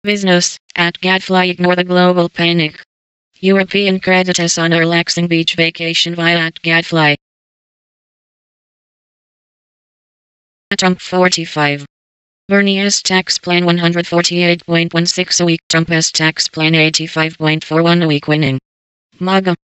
Business, at Gadfly ignore the global panic. European creditors on a relaxing beach vacation via at Gadfly. Trump 45. Bernie's tax plan 148.16 a week. Trump's tax plan 85.41 a week winning. MAGA.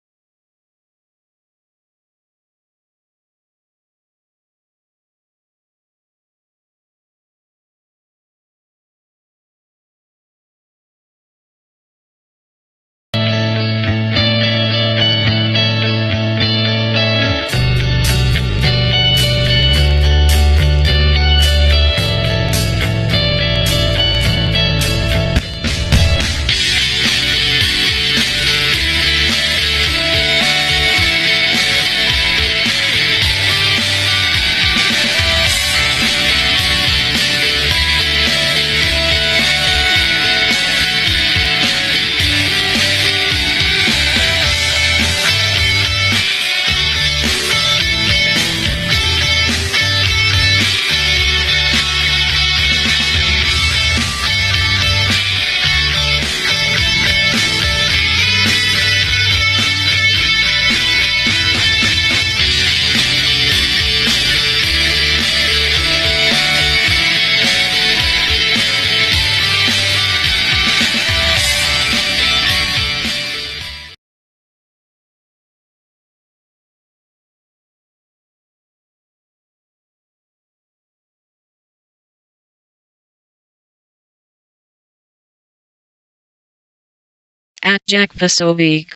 At Jack Vasovic.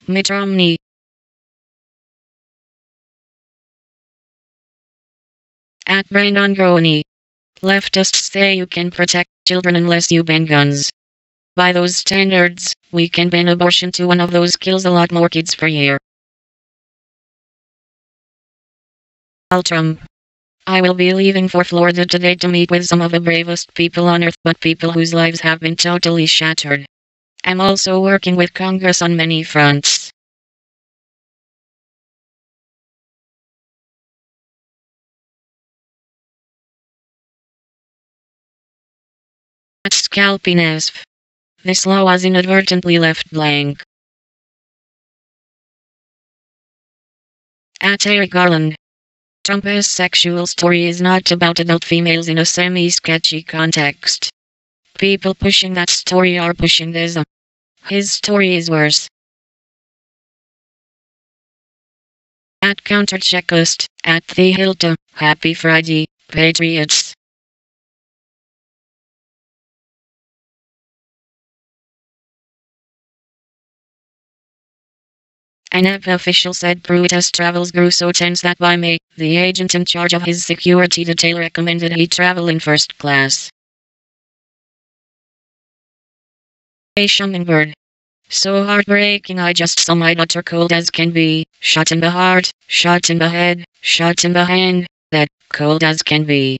Mitt Romney. At Brandon Groney. Leftists say you can protect children unless you ban guns. By those standards, we can ban abortion to one of those kills a lot more kids per year. Trump. I will be leaving for Florida today to meet with some of the bravest people on earth, but people whose lives have been totally shattered. I'm also working with Congress on many fronts. At Scalpines. This law was inadvertently left blank. At Eric Garland. Trump's sexual story is not about adult females in a semi-sketchy context. People pushing that story are pushing this. His story is worse. At Countercheckist, at the Hilton, Happy Friday, Patriots. An AP official said Pruitt's travels grew so tense that by May, the agent in charge of his security detail recommended he travel in first class. A hummingbird. So heartbreaking I just saw my daughter cold as can be, shot in the heart, shot in the head, shot in the hand, that, cold as can be.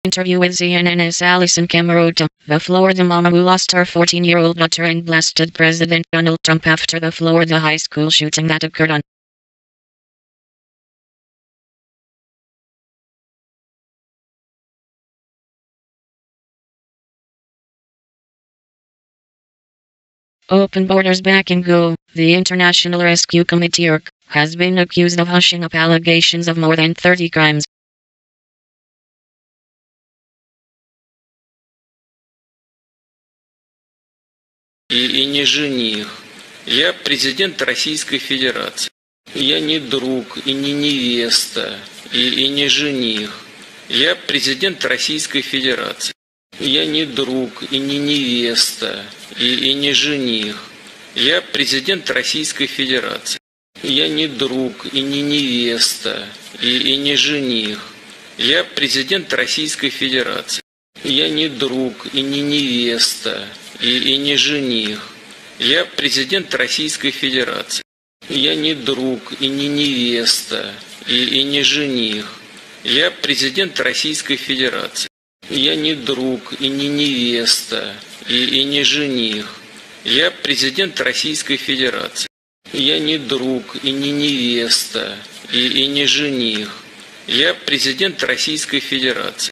Interview with CNN's Alison Camerota, the Florida mama who lost her 14-year-old daughter and blasted President Donald Trump after the Florida high school shooting that occurred on Open Borders Back and Go. The International Rescue Committee has been accused of hushing up allegations of more than 30 crimes. И не жених. Я президент Российской Федерации. Я не друг и не невеста и не жених. Я президент Российской Федерации. Я не друг и не невеста и не жених. Я президент Российской Федерации. Я не друг и не невеста и не жених. Я президент Российской Федерации. Я не друг и не невеста и не жених. Я президент Российской Федерации. Я не друг и не невеста и не жених. Я президент Российской Федерации. Я не друг и не невеста и не жених. Я президент Российской Федерации. Я не друг и не невеста и не жених. Я президент Российской Федерации.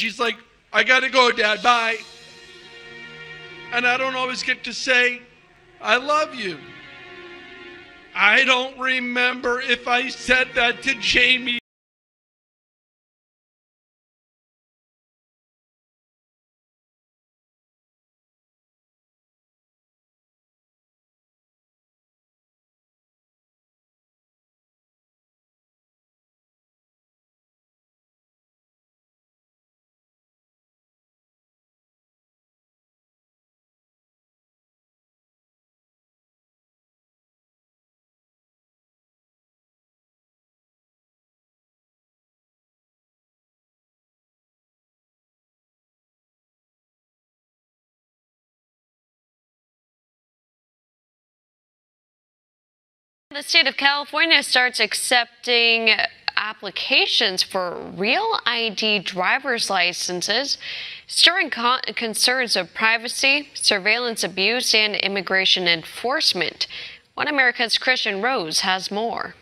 she's like, I gotta go, Dad, bye. And I don't always get to say, I love you. I don't remember if I said that to Jamie. The state of California starts accepting applications for real ID driver's licenses, stirring concerns of privacy, surveillance abuse, and immigration enforcement. One America's Christian Rose has more.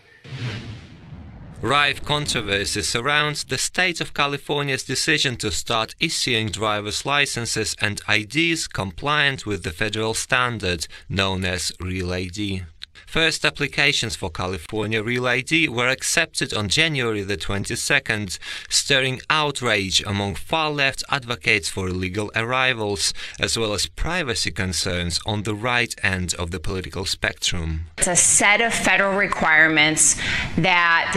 Rife controversy surrounds the state of California's decision to start issuing driver's licenses and IDs compliant with the federal standard known as Real ID. First applications for California Real ID were accepted on January the 22nd, stirring outrage among far-left advocates for illegal arrivals, as well as privacy concerns on the right end of the political spectrum. It's a set of federal requirements that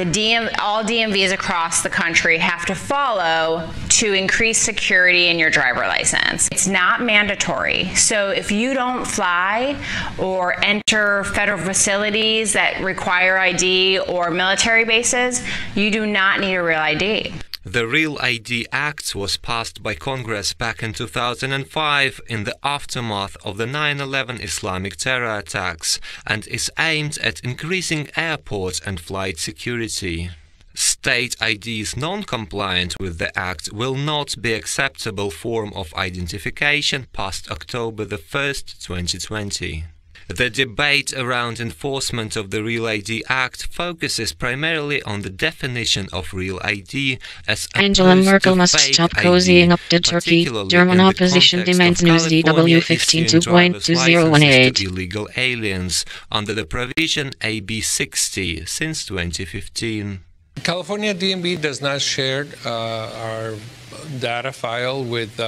all DMVs across the country have to follow to increase security in your driver license. It's not mandatory, so if you don't fly or enter federal facilities that require ID or military bases, you do not need a real ID. The Real ID Act was passed by Congress back in 2005 in the aftermath of the 9/11 Islamic terror attacks and is aimed at increasing airport and flight security. State IDs non-compliant with the Act will not be acceptable form of identification past October the 1st, 2020. The debate around enforcement of the Real ID Act focuses primarily on the definition of Real ID as Angela Merkel must stop cozying up to Turkey. German opposition demands News DW 15.2018. to illegal aliens under the provision AB 60 since 2015. California DMV does not share our data file with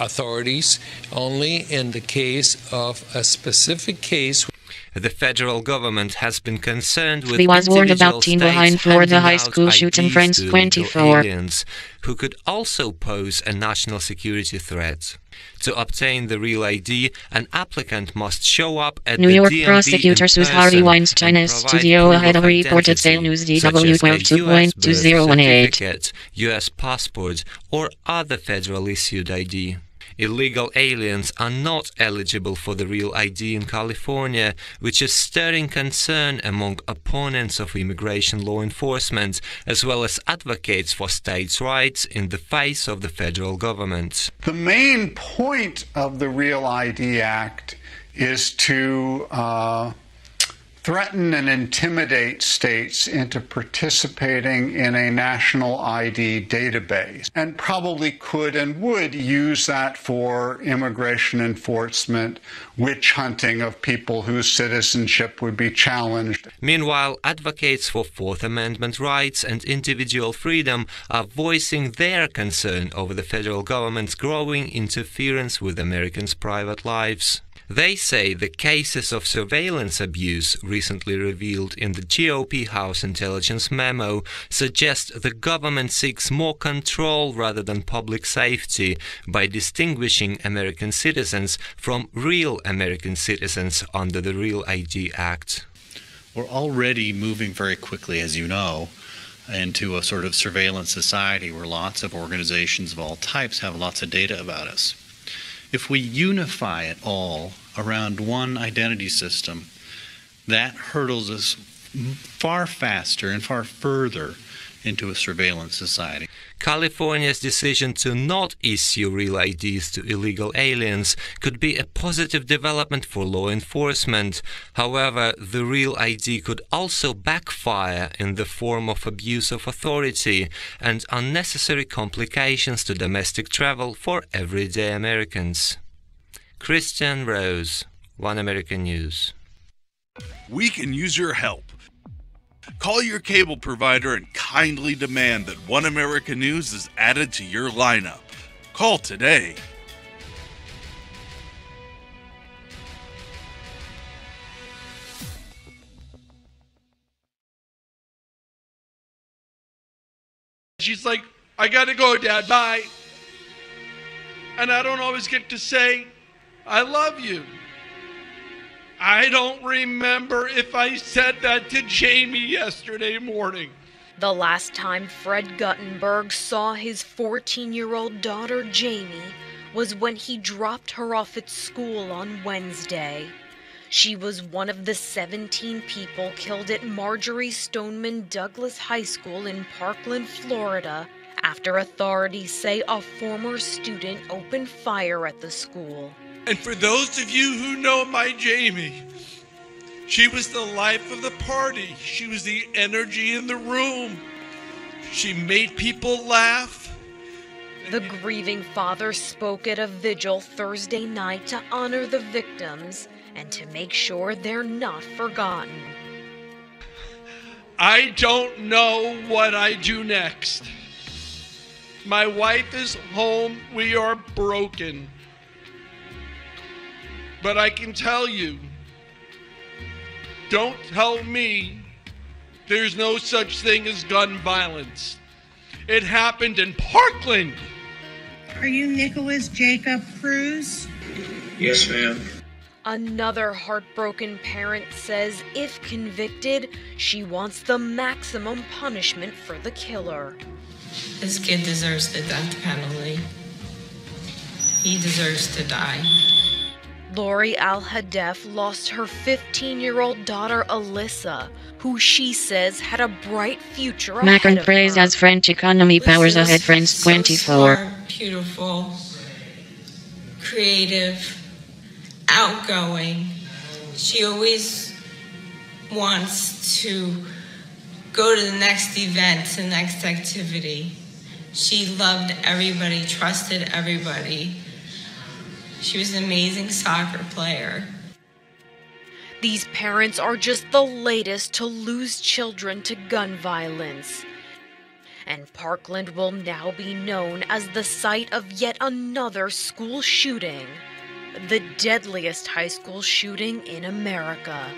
authorities, only in the case of a specific case. The federal government has been concerned with He was warned about teen behind Florida high school shooting friends 24 aliens who could also pose a national security threat. To obtain the Real ID, an applicant must show up at New the York DMV prosecutor sues Harvey Weinstein's studio ahead of reported sale. News DW 12.2018. U.S. passport or other federal issued ID. Illegal aliens are not eligible for the Real ID in California, which is stirring concern among opponents of immigration law enforcement, as well as advocates for states' rights in the face of the federal government. The main point of the Real ID Act is to threaten and intimidate states into participating in a national ID database, and probably could and would use that for immigration enforcement, witch hunting of people whose citizenship would be challenged. Meanwhile, advocates for Fourth Amendment rights and individual freedom are voicing their concern over the federal government's growing interference with Americans' private lives. They say the cases of surveillance abuse recently revealed in the GOP House Intelligence Memo suggest the government seeks more control rather than public safety by distinguishing American citizens from real American citizens under the Real ID Act. We're already moving very quickly, as you know, into a sort of surveillance society where lots of organizations of all types have lots of data about us. If we unify it all around one identity system, that hurdles us far faster and far further into a surveillance society. California's decision to not issue real IDs to illegal aliens could be a positive development for law enforcement. However, the real ID could also backfire in the form of abuse of authority and unnecessary complications to domestic travel for everyday Americans. Christian Rose, One American News. We can use your help. Call your cable provider and kindly demand that One American News is added to your lineup. Call today. She's like, I gotta go, Dad, bye. And I don't always get to say, I love you. I don't remember if I said that to Jamie yesterday morning. The last time Fred Guttenberg saw his 14-year-old daughter Jamie was when he dropped her off at school on Wednesday. She was one of the 17 people killed at Marjorie Stoneman Douglas High School in Parkland, Florida, after authorities say a former student opened fire at the school. And for those of you who know my Jamie, she was the life of the party. She was the energy in the room. She made people laugh. The grieving father spoke at a vigil Thursday night to honor the victims and to make sure they're not forgotten. I don't know what I do next. My wife is home. We are broken. But I can tell you, don't tell me there's no such thing as gun violence. It happened in Parkland. Are you Nicholas Jacob Cruz? Yes, ma'am. Another heartbroken parent says if convicted, she wants the maximum punishment for the killer. This kid deserves the death penalty. He deserves to die. Lori Al-Hadef lost her 15-year-old daughter Alyssa, who she says had a bright future ahead Macron of praised her. as French economy powers ahead France 24. Smart, beautiful, creative, outgoing. She always wants to go to the next event, the next activity. She loved everybody, trusted everybody. She was an amazing soccer player. These parents are just the latest to lose children to gun violence. And Parkland will now be known as the site of yet another school shooting, the deadliest high school shooting in America.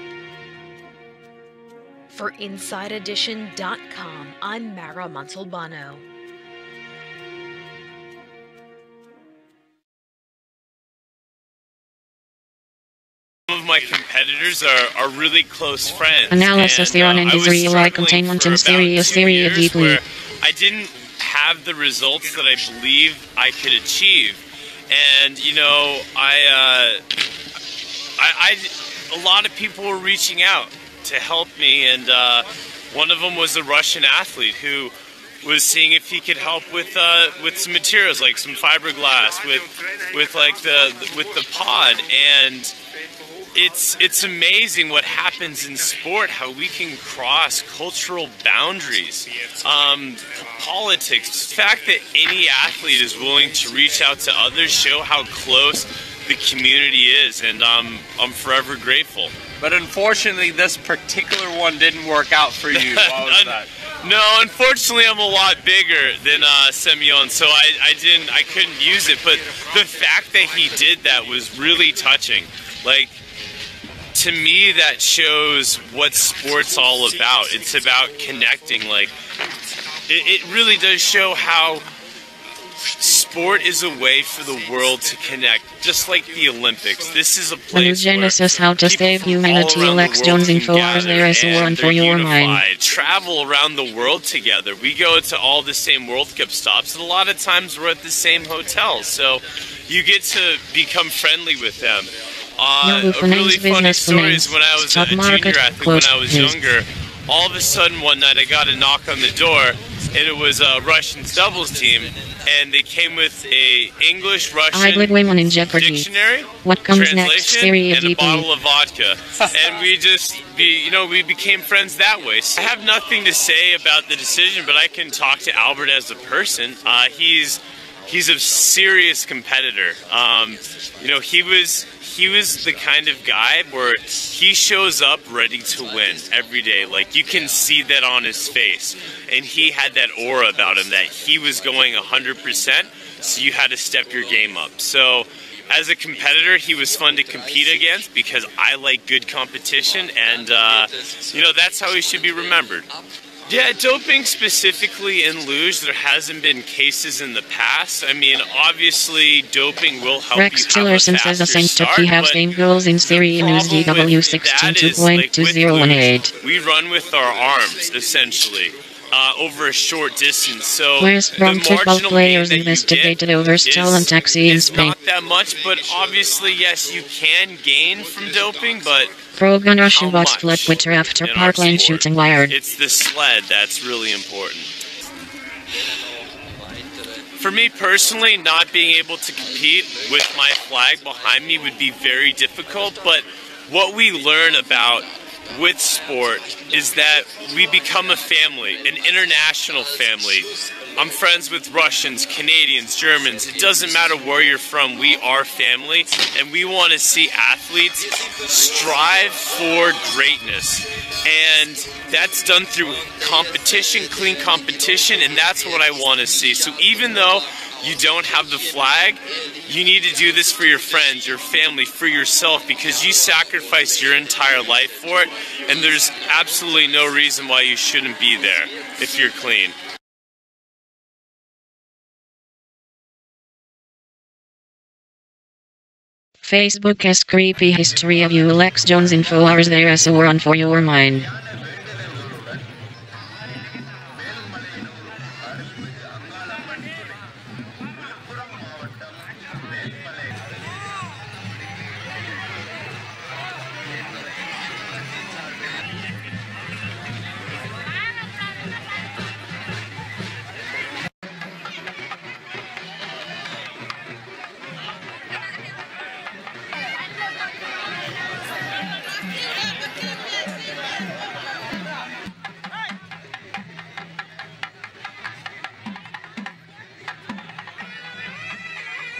For InsideEdition.com, I'm Mara Montalbano. Some of my competitors are really close friends. Analysis the on and Israeli containment in Syria deeply. Where I didn't have the results that I believe I could achieve. And, you know, a lot of people were reaching out to help me, and one of them was a Russian athlete who was seeing if he could help with some materials like some fiberglass, with the pod. And it's amazing what happens in sport, how we can cross cultural boundaries, politics. The fact that any athlete is willing to reach out to others show how close the community is, and I'm forever grateful. But unfortunately, this particular one didn't work out for you. Why was that? No, unfortunately, I'm a lot bigger than Semyon, so I couldn't use it. But the fact that he did that was really touching. Like, to me, that shows what sport's all about. It's about connecting. Like, it really does show how sport is a way for the world to connect, just like the Olympics. This is a place Genesis how to save humanity. Alex Jones info. There is one for your mind. Travel around the world together. We go to all the same World Cup stops, and a lot of times we're at the same hotels, so you get to become friendly with them. A really funny story is when I was a junior athlete, when I was younger, all of a sudden one night I got a knock on the door, and it was a Russian doubles team, and they came with a English-Russian I put women in jeopardy. dictionary, What comes next? translation, Syria and a DP. bottle of vodka, and we became friends that way. So I have nothing to say about the decision, but I can talk to Albert as a person. He's a serious competitor. He was the kind of guy where he shows up ready to win every day. Like, you can see that on his face. And he had that aura about him that he was going 100%, so you had to step your game up. So as a competitor, he was fun to compete against because I like good competition, and that's how he should be remembered. Yeah, doping specifically in luge, there hasn't been cases in the past. I mean, obviously, doping will help Rex you have a Tillerson says faster a Saint start, Turkey have but same goals in Syria News DW16 2.2018. we run with our arms, essentially, over a short distance. So Where's from football players investigated over stolen taxi in Spain? not that much, but obviously, yes, you can gain from doping, but Pro gun Russian bots fled Twitter after parkland shooting wired. it's the sled that's really important. For me personally, not being able to compete with my flag behind me would be very difficult, but what we learn about with sport is that we become a family, an international family. I'm friends with Russians, Canadians, Germans. It doesn't matter where you're from, we are family, and we want to see athletes strive for greatness. And that's done through competition, clean competition, and that's what I want to see. So even though you don't have the flag, you need to do this for your friends, your family, for yourself, because you sacrifice your entire life for it, and there's absolutely no reason why you shouldn't be there if you're clean. Facebook has creepy history of you. Alex Jones info hours there as a run for your mind.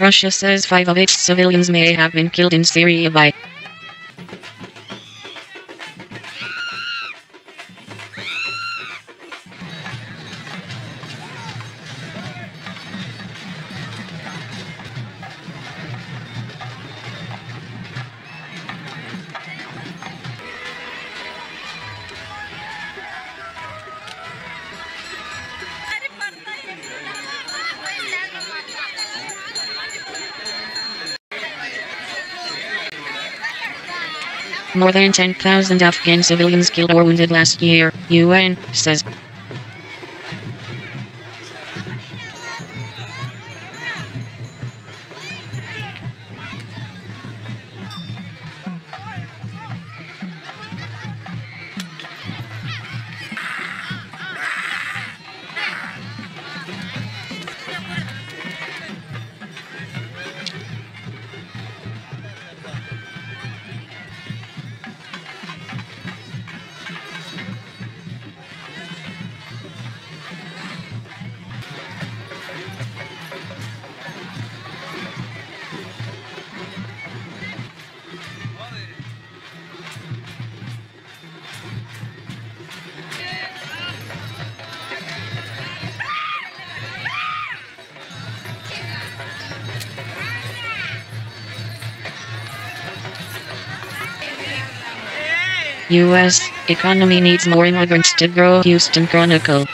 Russia says 5 of its civilians may have been killed in Syria by more than 10,000 Afghan civilians killed or wounded last year, UN says. U.S. economy needs more immigrants to grow. Houston Chronicle.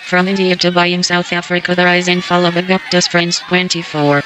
From India to buying South Africa, the rise and fall of the Gupta's friends. 24.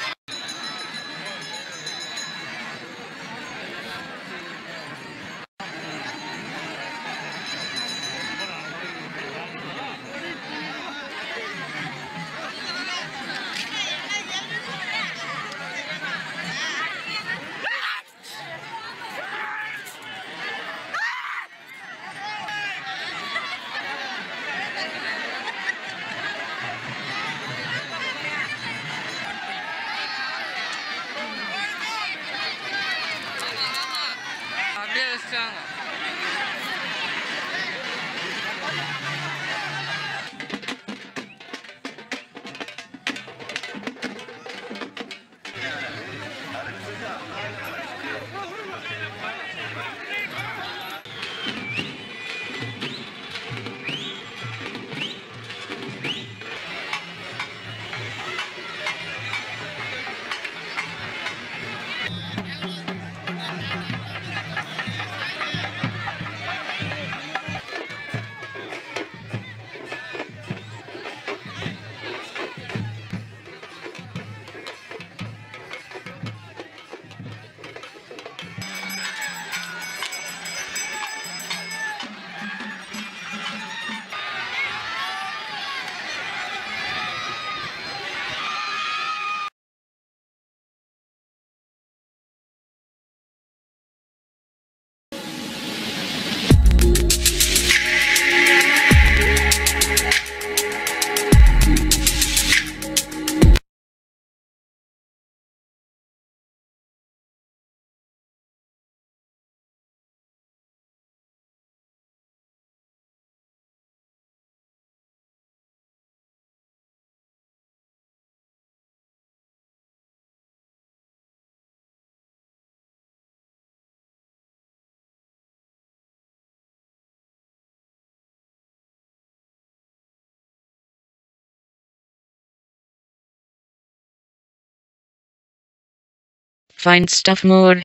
Find stuff more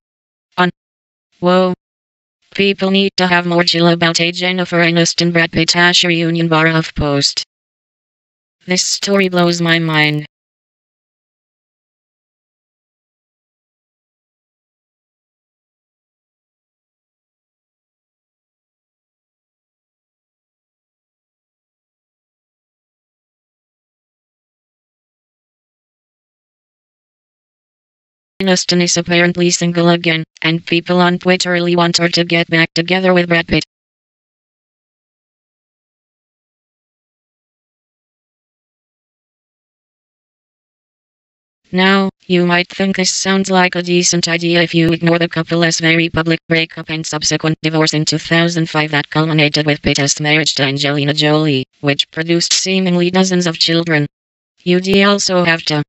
on. Whoa. People need to have more chill about a Jennifer Aniston Brad Pitt Ash reunion bar of post. This story blows my mind. Aniston is apparently single again, and people on Twitter really want her to get back together with Brad Pitt. Now, you might think this sounds like a decent idea if you ignore the couple's very public breakup and subsequent divorce in 2005 that culminated with Pitt's marriage to Angelina Jolie, which produced seemingly dozens of children. You'd also have to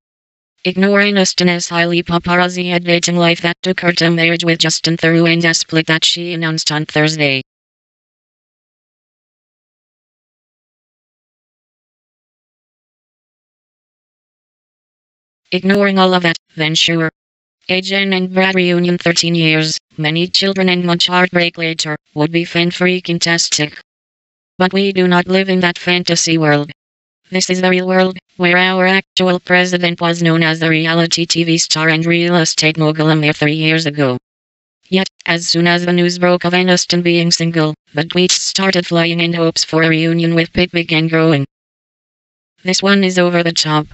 ignore Aniston's highly paparazzi dating life that took her to marriage with Justin Theroux and a split that she announced on Thursday. Ignoring all of that, then sure. A Jen and Brad reunion 13 years, many children and much heartbreak later, would be fan-freaking-tastic. But we do not live in that fantasy world. This is the real world, where our actual president was known as the reality TV star and real estate mogul a mere 3 years ago. Yet, as soon as the news broke of Aniston being single, the tweets started flying and hopes for a reunion with Pitt began growing. This one is over the top.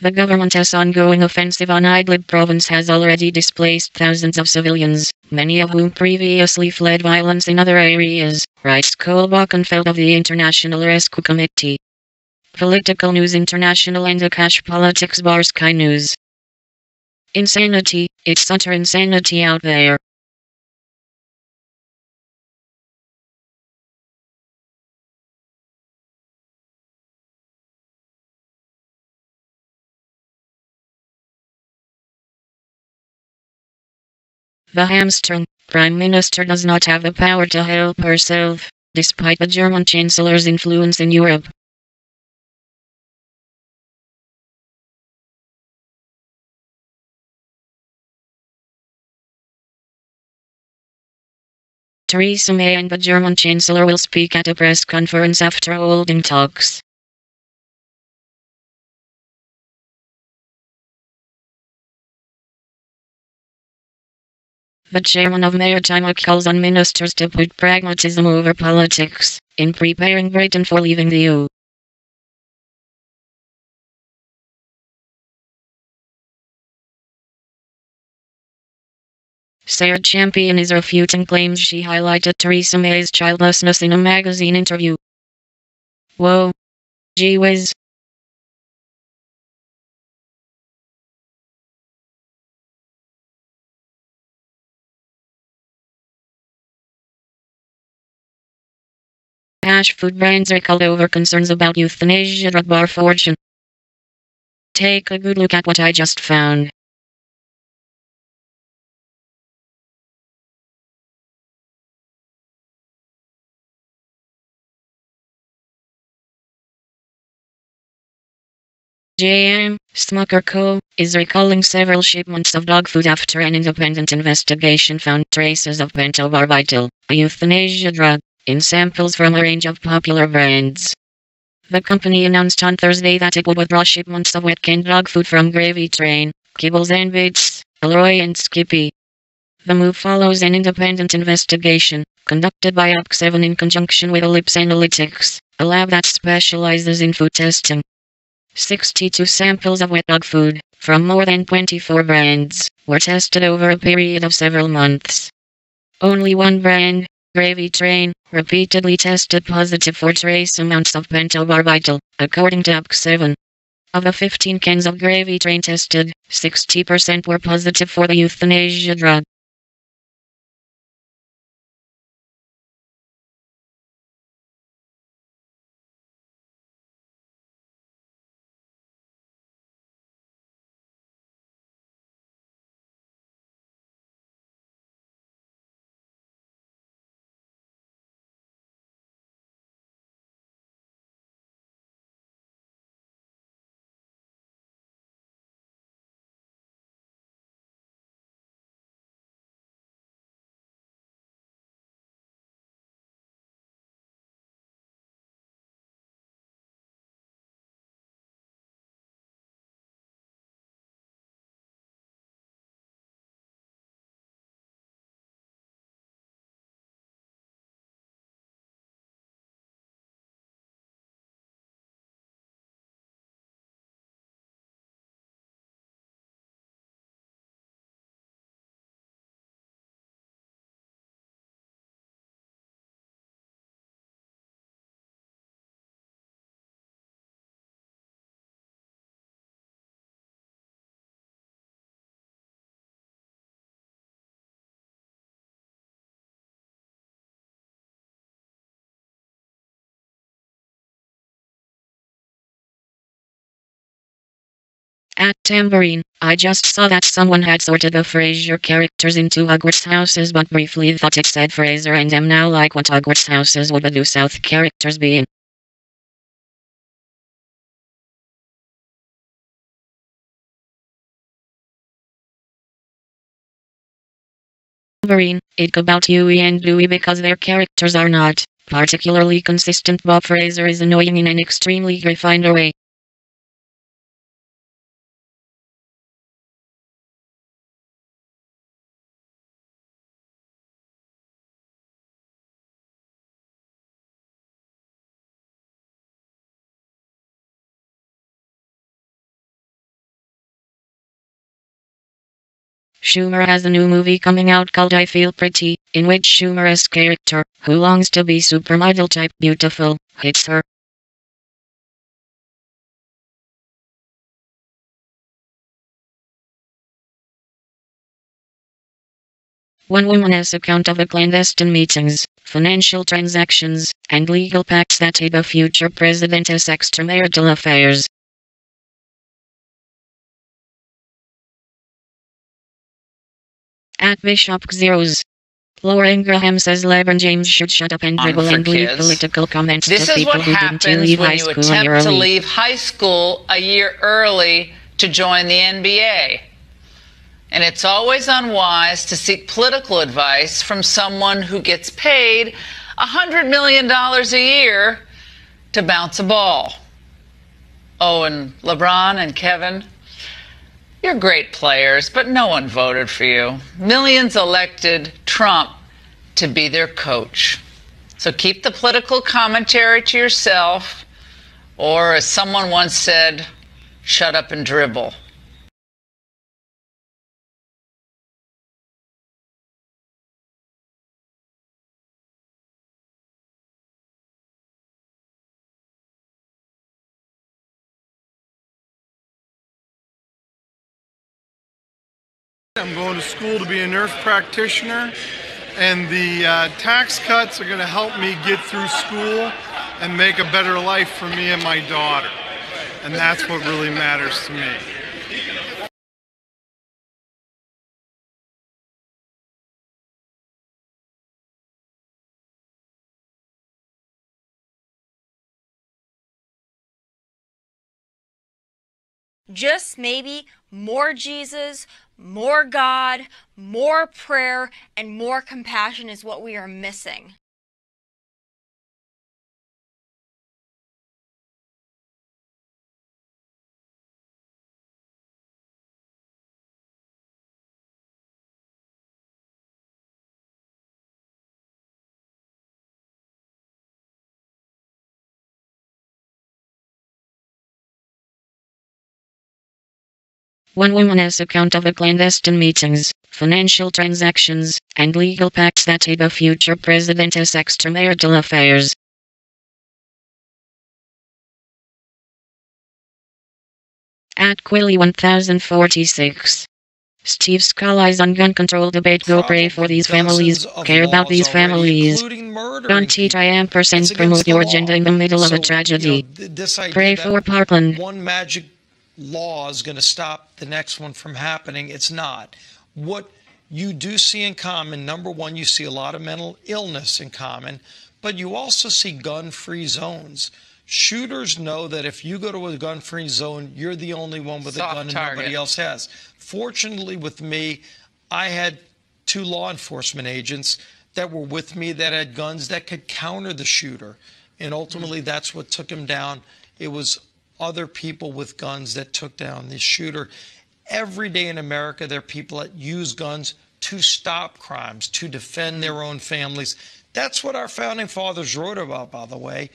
The government's ongoing offensive on Idlib province has already displaced thousands of civilians, many of whom previously fled violence in other areas, writes Cole Bockenfeld of the International Rescue Committee. Political News International and Akash Politics bar Sky News. Insanity, it's utter insanity out there. The hamstrung Prime Minister does not have the power to help herself, despite the German Chancellor's influence in Europe. Theresa May and the German Chancellor will speak at a press conference after holding talks. The chairman of Maritime calls on ministers to put pragmatism over politics in preparing Britain for leaving the EU. Sarah Champion is refuting claims she highlighted Theresa May's childlessness in a magazine interview. Whoa. Gee whiz. Hash food brands recalled over concerns about euthanasia drug bar fortune. Take a good look at what I just found. JM, Smucker Co., is recalling several shipments of dog food after an independent investigation found traces of pentobarbital, a euthanasia drug, in samples from a range of popular brands. The company announced on Thursday that it would withdraw shipments of wet canned dog food from Gravy Train, Kibbles and Bits, Alroy and Skippy. The move follows an independent investigation, conducted by OC7 in conjunction with Ellipse Analytics, a lab that specializes in food testing. 62 samples of wet dog food, from more than 24 brands, were tested over a period of several months. Only one brand, Gravy Train, repeatedly tested positive for trace amounts of pentobarbital, according to OC7. Of the 15 cans of Gravy Train tested, 60% were positive for the euthanasia drug. At Tambourine, I just saw that someone had sorted the Frasier characters into Hogwarts houses but briefly thought it said Fraser and am now like what Hogwarts houses would the Due South characters be in. Tambourine, it's about Huey and Dewey because their characters are not particularly consistent. Bob Fraser is annoying in an extremely refined way. Schumer has a new movie coming out called I Feel Pretty, in which Schumer's character, who longs to be supermodel type beautiful, hits her. One woman's account of the clandestine meetings, financial transactions, and legal pacts that aid the future president's extramarital affairs. At Bishop Zeros. Laura Ingraham says LeBron James should shut up and dribble and leave political comments to people who didn't leave high school This is what happens when you attempt to early. leave high school a year early to join the NBA. And it's always unwise to seek political advice from someone who gets paid $100 million a year to bounce a ball. Oh, and LeBron and Kevin, you're great players, but no one voted for you. Millions elected Trump to be their coach. So keep the political commentary to yourself, or as someone once said, shut up and dribble. I'm going to school to be a nurse practitioner, and the tax cuts are going to help me get through school and make a better life for me and my daughter. And that's what really matters to me. Just maybe more Jesus, more God, more prayer, and more compassion is what we are missing. One woman's account of a clandestine meetings, financial transactions, and legal pacts that aid a future president's extramarital affairs. At Quilly 1046. Steve Scalise on gun control debate. Go pray for these families, care about these families. Don't teach ampersand promote your agenda in the middle of a tragedy. Pray for Parkland. One magic law is going to stop the next one from happening. It's not. What you do see in common, number one, you see a lot of mental illness in common, but you also see gun-free zones. Shooters know that if you go to a gun-free zone, you're the only one with a gun and nobody else has. Fortunately with me, I had 2 law enforcement agents that were with me that had guns that could counter the shooter. And ultimately that's what took him down. It was other people with guns that took down the shooter. Every day in America, there are people that use guns to stop crimes, to defend their own families. That's what our founding fathers wrote about, by the way.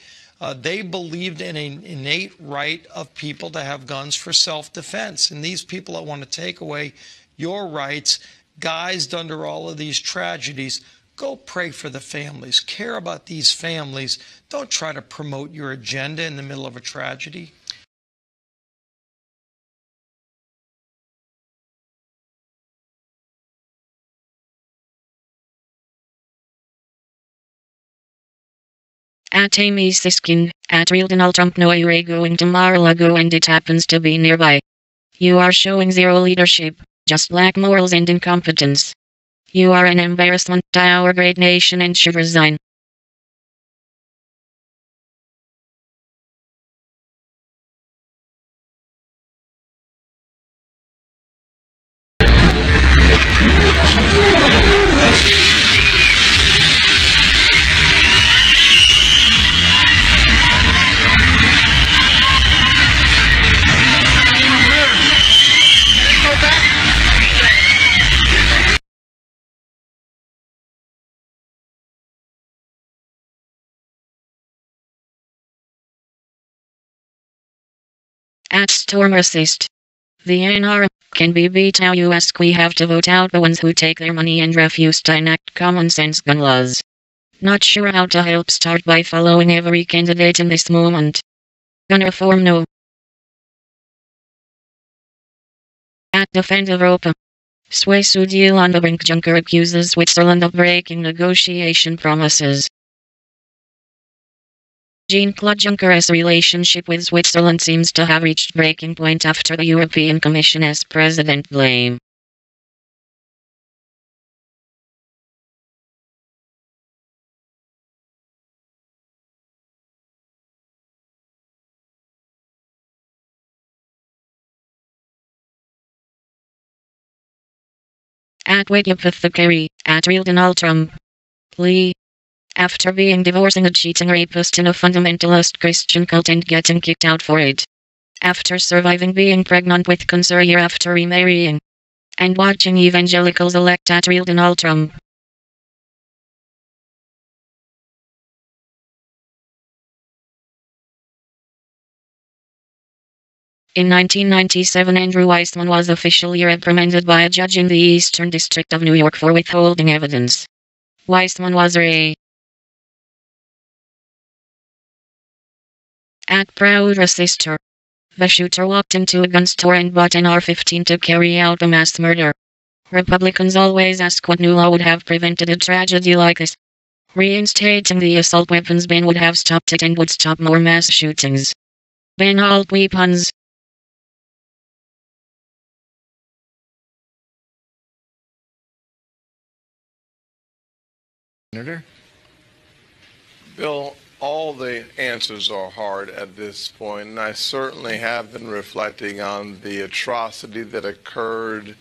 They believed in an innate right of people to have guns for self-defense. And these people that want to take away your rights, guised under all of these tragedies, go pray for the families. Care about these families. Don't try to promote your agenda in the middle of a tragedy. At Amy Siskin, at Real Donald Trump no you're going to Mar-a-Lago and it happens to be nearby. You are showing zero leadership, just lack morals and incompetence. You are an embarrassment to our great nation and should resign. At Storm Assist. The NRA can be beat how you ask. We have to vote out the ones who take their money and refuse to enact common sense gun laws. Not sure how to help? Start by following every candidate in this moment. Gun reform no. At Defend Europa. Suez deal on the brink. Juncker accuses Switzerland of breaking negotiation promises. Jean-Claude Juncker's relationship with Switzerland seems to have reached breaking point after the European Commission's president blame. At Wake Apothecary, at Real Donald Trump. Plea. After being divorcing a cheating rapist in a fundamentalist Christian cult and getting kicked out for it. After surviving being pregnant with cancer a year after remarrying. And watching evangelicals elect at Real Donald Trump. In 1997, Andrew Weissman was officially reprimanded by a judge in the Eastern District of New York for withholding evidence. Weissman was at Proud Sister. The shooter walked into a gun store and bought an AR-15 to carry out a mass murder. Republicans always ask what new law would have prevented a tragedy like this. Reinstating the assault weapons ban would have stopped it and would stop more mass shootings. Ban all weapons. Senator? Bill, all the answers are hard at this point, and I certainly have been reflecting on the atrocity that occurred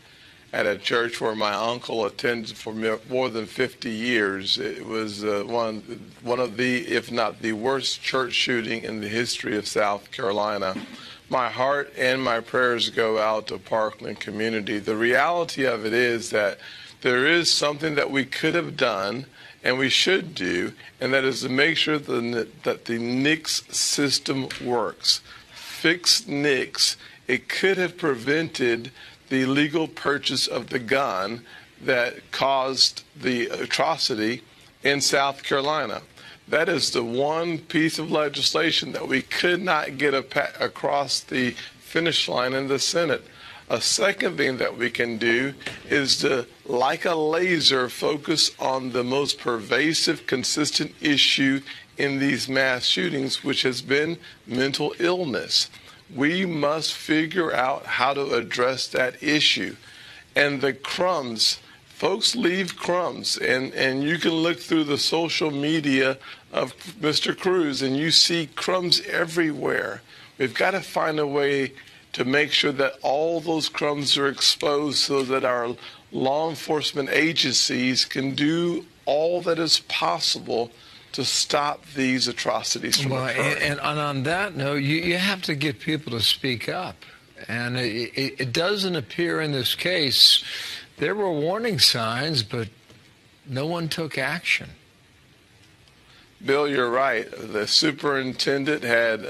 at a church where my uncle attended for more than 50 years. It was one of the, if not the worst church shooting in the history of South Carolina. My heart and my prayers go out to Parkland community. The reality of it is that there is something that we could have done and we should do, and that is to make sure that the NICS system works. Fix NICS. It could have prevented the legal purchase of the gun that caused the atrocity in South Carolina. That is the one piece of legislation that we could not get across the finish line in the Senate. A second thing that we can do is to, like a laser, focus on the most pervasive, consistent issue in these mass shootings, which has been mental illness. We must figure out how to address that issue. And the crumbs, folks leave crumbs, and you can look through the social media of Mr. Cruz and you see crumbs everywhere. We've got to find a way to make sure that all those crumbs are exposed so that our law enforcement agencies can do all that is possible to stop these atrocities from occurring. And on that note, you have to get people to speak up. And it doesn't appear in this case. There were warning signs, but no one took action. Bill, you're right. The superintendent had,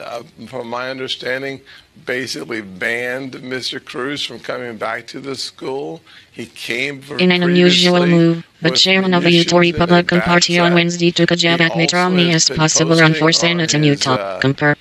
from my understanding, basically banned Mr. Cruz from coming back to the school. He came in an unusual move. The chairman of the Utah Republican Party on Wednesday took a jab at Mitt Romney as possible run for Senate in Utah. Compare.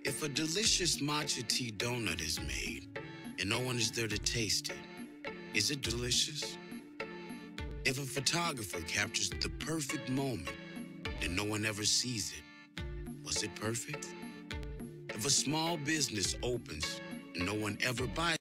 If a delicious matcha tea donut is made and no one is there to taste it, is it delicious? If a photographer captures the perfect moment and no one ever sees it, was it perfect? If a small business opens and no one ever buys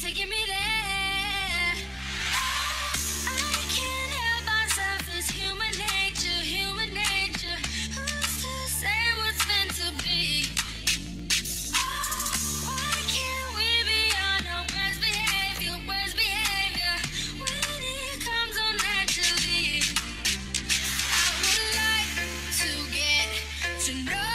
Take to know